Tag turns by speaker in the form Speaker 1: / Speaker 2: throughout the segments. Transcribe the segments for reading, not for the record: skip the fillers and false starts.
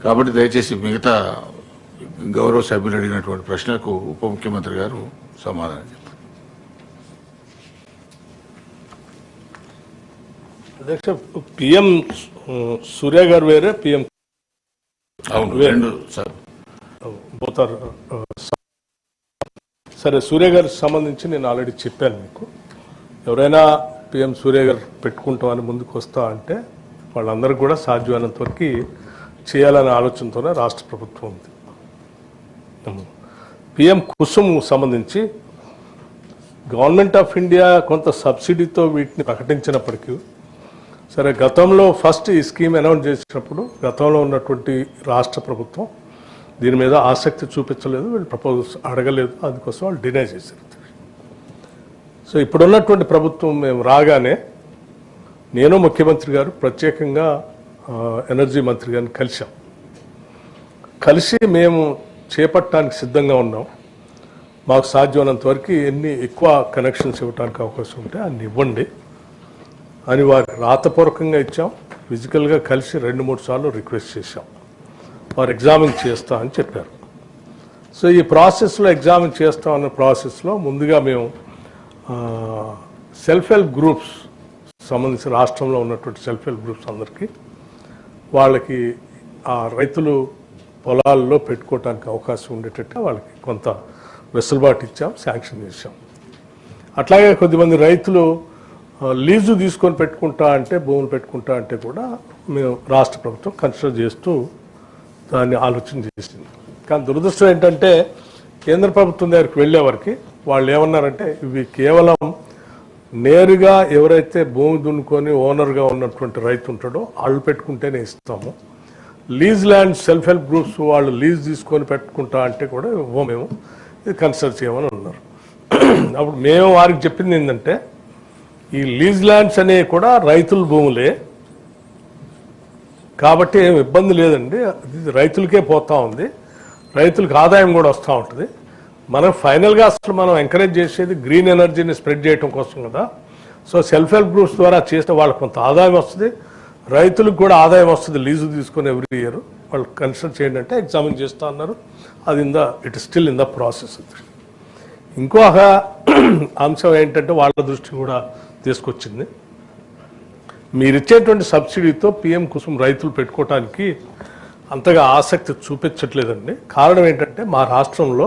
Speaker 1: కాబట్టి దయచేసి మిగతా గౌరవ సభ్యులు అడిగినటువంటి ప్రశ్నలకు ఉప ముఖ్యమంత్రి గారు సమాధానం చెప్పారు.
Speaker 2: అధ్యక్ష, పిఎం సూర్య గారు వేరే, పిఎం
Speaker 1: అవును సార్
Speaker 2: పోతారు. సరే, సూర్య గారికి సంబంధించి నేను ఆల్రెడీ చెప్పాను మీకు. ఎవరైనా పిఎం సూర్య గారు పెట్టుకుంటామని ముందుకు వస్తా అంటే వాళ్ళందరూ కూడా సాధ్యమైనంత వరకు చేయాలనే ఆలోచనతోనే రాష్ట్ర ప్రభుత్వం ఉంది. పిఎం కుసుమ్ సంబంధించి గవర్నమెంట్ ఆఫ్ ఇండియా కొంత సబ్సిడీతో వీటిని ప్రకటించినప్పటికీ, సరే గతంలో ఫస్ట్ ఈ స్కీమ్ అనౌన్స్ చేసినప్పుడు గతంలో ఉన్నటువంటి రాష్ట్ర ప్రభుత్వం దీని మీద ఆసక్తి చూపించలేదు, వీళ్ళు ప్రపోజల్స్ అడగలేదు, అందుకోసం వాళ్ళు డినై చేశారు. సో ఇప్పుడున్నటువంటి ప్రభుత్వం మేము రాగానే నేను ముఖ్యమంత్రి గారు ప్రత్యేకంగా ఎనర్జీ మంత్రి గారిని కలిసి మేము చేపట్టడానికి సిద్ధంగా ఉన్నాం. మాకు సాధ్యమైనంత వరకు ఎన్ని ఎక్కువ కనెక్షన్స్ ఇవ్వడానికి అవకాశం ఉంటే అన్ని ఇవ్వండి అని వారికి రాతపూర్వకంగా ఇచ్చాం. ఫిజికల్గా కలిసి 2-3 సార్లు రిక్వెస్ట్ చేశాం. వారు ఎగ్జామిన్ చేస్తా అని చెప్పారు. సో ఈ ప్రాసెస్లో ఎగ్జామిన్ చేస్తాం అన్న ప్రాసెస్లో ముందుగా మేము సెల్ఫ్ హెల్ప్ గ్రూప్స్ సంబంధించి రాష్ట్రంలో ఉన్నటువంటి సెల్ఫ్ హెల్ప్ గ్రూప్స్ అందరికీ వాళ్ళకి ఆ రైతులు పొలాల్లో పెట్టుకోవడానికి అవకాశం ఉండేటట్టు వాళ్ళకి కొంత వెసులుబాటు ఇచ్చాం, శాంక్షన్ చేశాం. అట్లాగే కొద్దిమంది రైతులు లీజు తీసుకొని పెట్టుకుంటా అంటే, భూములు పెట్టుకుంటా అంటే కూడా మేము రాష్ట్ర ప్రభుత్వం కన్సిడర్ చేస్తూ దాన్ని ఆలోచన చేసింది. కానీ దురదృష్టం ఏంటంటే కేంద్ర ప్రభుత్వం దగ్గరికి వెళ్ళేవారికి వాళ్ళు ఏమన్నారంటే ఇవి కేవలం నేరుగా ఎవరైతే భూమి దున్నుకొని ఓనర్గా ఉన్నటువంటి రైతు ఉంటాడో వాళ్ళు పెట్టుకుంటేనే ఇస్తాము, lease land self help groups వాళ్ళు లీజ్ తీసుకొని పెట్టుకుంటా అంటే కూడా మేము ఇది కన్సిడర్ చేయమని ఉన్నారు. అప్పుడు మేము వారికి చెప్పింది ఏంటంటే ఈ లీజ్ ల్యాండ్స్ అనేవి కూడా రైతుల భూములే కాబట్టి ఏం ఇబ్బంది లేదండి, ఇది రైతులకే పోతూ ఉంది, రైతులకు ఆదాయం కూడా వస్తూ ఉంటుంది. మనం ఫైనల్గా అసలు మనం ఎంకరేజ్ చేసేది గ్రీన్ ఎనర్జీని స్ప్రెడ్ చేయడం కోసం కదా. సో సెల్ఫ్ హెల్ప్ గ్రూప్స్ ద్వారా చేస్తే వాళ్ళకి కొంత ఆదాయం వస్తుంది, రైతులకు కూడా ఆదాయం వస్తుంది లీజు తీసుకొని ఎవ్రీ ఇయర్. వాళ్ళు కన్సిడర్ చేయండి అంటే ఎగ్జామిన్ చేస్తూ అన్నారు. అది it still in the process. ఇంకొక అంశం ఏంటంటే వాళ్ళ దృష్టి కూడా తీసుకొచ్చింది, మీరిచ్చేటువంటి సబ్సిడీతో పిఎం కుసుమ్ రైతులు పెట్టుకోవటానికి అంతగా ఆసక్తి చూపించట్లేదండి. కారణం ఏంటంటే మా రాష్ట్రంలో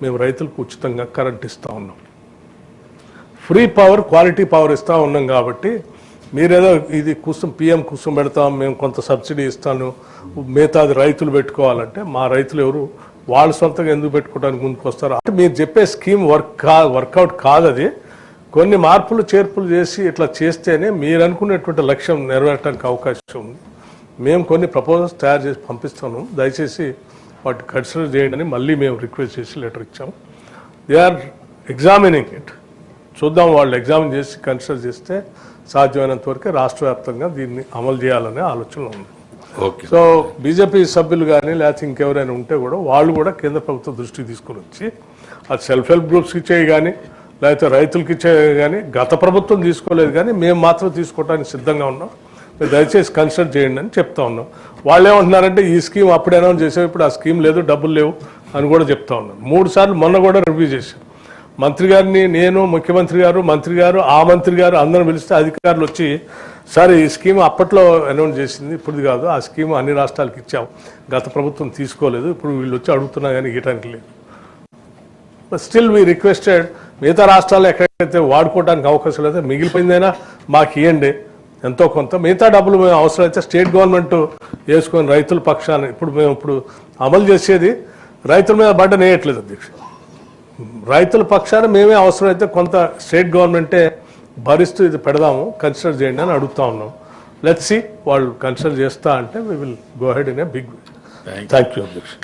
Speaker 2: మేము రైతులకు ఉచితంగా కరెంట్ ఇస్తూ ఉన్నాం, ఫ్రీ పవర్, క్వాలిటీ పవర్ ఇస్తూ ఉన్నాం. కాబట్టి మీరేదో ఇది పిఎం కుసుమ్ పెడతాం, మేము కొంత సబ్సిడీ ఇస్తాను, మిగతాది రైతులు పెట్టుకోవాలంటే మా రైతులు ఎవరు వాళ్ళు సొంతంగా ఎందుకు పెట్టుకోవడానికి ముందుకు వస్తారు? అంటే మీరు చెప్పే స్కీమ్ వర్కౌట్ కాదు. అది కొన్ని మార్పులు చేర్పులు చేసి ఇట్లా చేస్తేనే మీరు అనుకునేటువంటి లక్ష్యం నెరవేరడానికి అవకాశం ఉంది. మేము కొన్ని ప్రపోజల్స్ తయారు చేసి పంపిస్తాము, దయచేసి వాటి కన్సిడర్ చేయండి అని మళ్ళీ మేము రిక్వెస్ట్ చేసి లెటర్ ఇచ్చాము. They are examining it. చూద్దాం, వాళ్ళు ఎగ్జామిన్ చేసి కన్సిడర్ చేస్తే సాధ్యమైనంత వరకు రాష్ట్ర వ్యాప్తంగా దీన్ని అమలు చేయాలనే ఆలోచనలో ఉంది. సో బీజేపీ సభ్యులు కానీ లేకపోతే ఇంకెవరైనా ఉంటే కూడా వాళ్ళు కూడా కేంద్ర ప్రభుత్వం దృష్టికి తీసుకొని వచ్చి అది సెల్ఫ్ హెల్ప్ గ్రూప్స్కి ఇచ్చేవి కానీ లేకపోతే రైతులకి ఇచ్చేవి కానీ గత ప్రభుత్వం తీసుకోలేదు, కానీ మేము మాత్రం తీసుకోవడానికి సిద్ధంగా ఉన్నాం, మీరు దయచేసి కన్సిడర్ చేయండి అని చెప్తా ఉన్నాం. వాళ్ళు ఏమంటున్నారంటే ఈ స్కీమ్ అప్పుడు అనౌన్స్ చేసాం, ఇప్పుడు ఆ స్కీమ్ లేదు, డబ్బులు లేవు అని కూడా చెప్తా ఉన్నాను. 3 సార్లు మొన్న కూడా రివ్యూ చేశాం. మంత్రి గారిని, నేను, ముఖ్యమంత్రి గారు, మంత్రి గారు, ఆ మంత్రి గారు అందరం పిలిస్తే అధికారులు వచ్చి సార్ ఈ స్కీమ్ అప్పట్లో అనౌన్స్ చేసింది, ఇప్పుడు కాదు, ఆ స్కీమ్ అన్ని రాష్ట్రాలకు ఇచ్చాం, గత ప్రభుత్వం తీసుకోలేదు, ఇప్పుడు వీళ్ళు వచ్చి అడుగుతున్నా కానీ ఇవ్వడానికి లేదు. స్టిల్ వీ రిక్వెస్టెడ్ మిగతా రాష్ట్రాలు ఎక్కడైతే వాడుకోవడానికి అవకాశం లేదో మిగిలిపోయిందైనా మాకు ఇవ్వండి ఎంతో కొంత, మిగతా డబ్బులు మేము అవసరమైతే స్టేట్ గవర్నమెంట్ వేసుకొని రైతుల పక్షాన్ని ఇప్పుడు అమలు చేసేది రైతుల మీద బడ్డన వేయట్లేదు అధ్యక్ష. రైతుల పక్షాన మేమే అవసరమైతే కొంత స్టేట్ గవర్నమెంటే భరిస్తూ ఇది పెడదాము, కన్సిడర్ చేయండి అని అడుగుతా ఉన్నాం. లెట్స్ సీ వాళ్ళు కన్సిడర్ చేస్తా అంటే we will go ahead in a big way. Thank you అధ్యక్ష.